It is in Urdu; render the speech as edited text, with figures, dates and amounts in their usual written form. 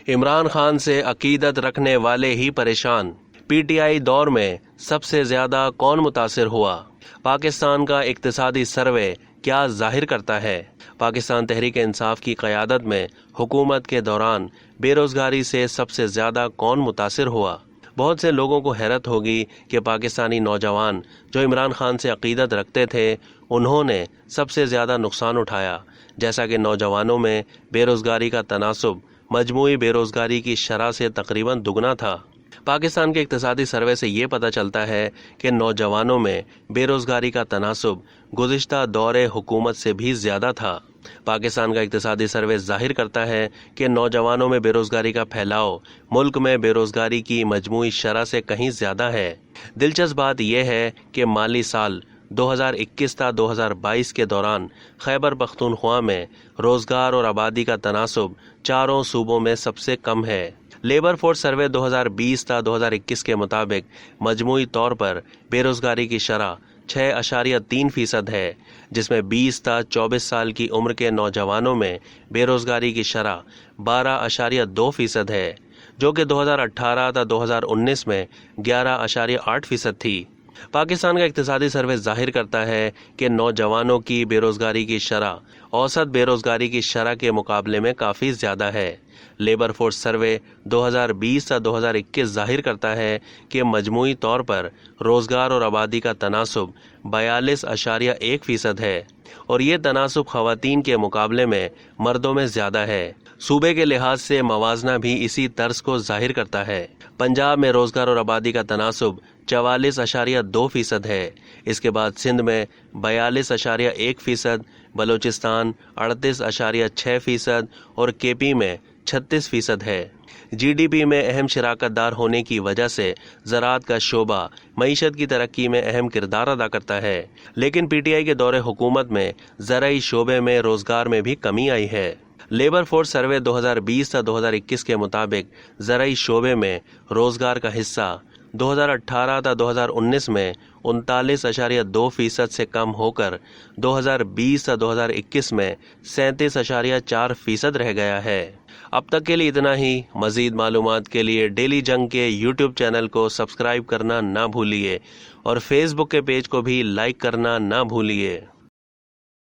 عمران خان سے عقیدت رکھنے والے ہی پریشان، پی ٹی آئی دور میں سب سے زیادہ کون متاثر ہوا؟ پاکستان کا اقتصادی سروے کیا ظاہر کرتا ہے؟ پاکستان تحریک انصاف کی قیادت میں حکومت کے دوران بے روزگاری سے سب سے زیادہ کون متاثر ہوا؟ بہت سے لوگوں کو حیرت ہوگی کہ پاکستانی نوجوان جو عمران خان سے عقیدت رکھتے تھے، انہوں نے سب سے زیادہ نقصان اٹھایا، جیسا کہ نوجوانوں میں بے روزگاری کا تناسب مجموعی بے روزگاری کی شرح سے تقریباً دگنا تھا۔ پاکستان کے اقتصادی سروے سے یہ پتہ چلتا ہے کہ نوجوانوں میں بے روزگاری کا تناسب گزشتہ دور حکومت سے بھی زیادہ تھا۔ پاکستان کا اقتصادی سروے ظاہر کرتا ہے کہ نوجوانوں میں بے روزگاری کا پھیلاؤ ملک میں بے روزگاری کی مجموعی شرح سے کہیں زیادہ ہے۔ دلچسپ بات یہ ہے کہ مالی سال 2021 تا 2022 کے دوران خیبر پختونخوا میں روزگار اور آبادی کا تناسب چاروں صوبوں میں سب سے کم ہے۔ لیبر فورس سروے 2020 تا 2021 کے مطابق مجموعی طور پر بے روزگاری کی شرح 6.3% ہے، جس میں 20 تا 24 سال کی عمر کے نوجوانوں میں بے روزگاری کی شرح 12.2% ہے، جو کہ 2018 تا 2019 میں 11.8% تھی۔ پاکستان کا اقتصادی سروے ظاہر کرتا ہے کہ نوجوانوں کی بے روزگاری کی شرح اوسط بے روزگاری کی شرح کے مقابلے میں کافی زیادہ ہے۔ لیبر فورس سروے 2020 تا 2021 ظاہر کرتا ہے کہ مجموعی طور پر روزگار اور آبادی کا تناسب 42.1% ہے، اور یہ تناسب خواتین کے مقابلے میں مردوں میں زیادہ ہے۔ صوبے کے لحاظ سے موازنہ بھی اسی طرز کو ظاہر کرتا ہے۔ پنجاب میں روزگار اور آبادی کا تناسب 44.2% ہے، اس کے بعد سندھ میں 42.1%، بلوچستان 38.6% اور کے پی میں 36% ہے۔ جی ڈی پی میں اہم شراکت دار ہونے کی وجہ سے زراعت کا شعبہ معیشت کی ترقی میں اہم کردار ادا کرتا ہے، لیکن پی ٹی آئی کے دور حکومت میں زرعی شعبے میں روزگار میں بھی کمی آئی ہے۔ لیبر فورس سروے 2020 تا 2021 کے مطابق زرعی شعبے میں روزگار کا حصہ 2018 تا 2019 میں 39.2% سے کم ہو کر 2020 تا 2021 میں 37.4% رہ گیا ہے۔ اب تک کے لیے اتنا ہی۔ مزید معلومات کے لیے ڈیلی جنگ کے یوٹیوب چینل کو سبسکرائب کرنا نہ بھولیے اور فیس بک کے پیج کو بھی لائک کرنا نہ بھولیے۔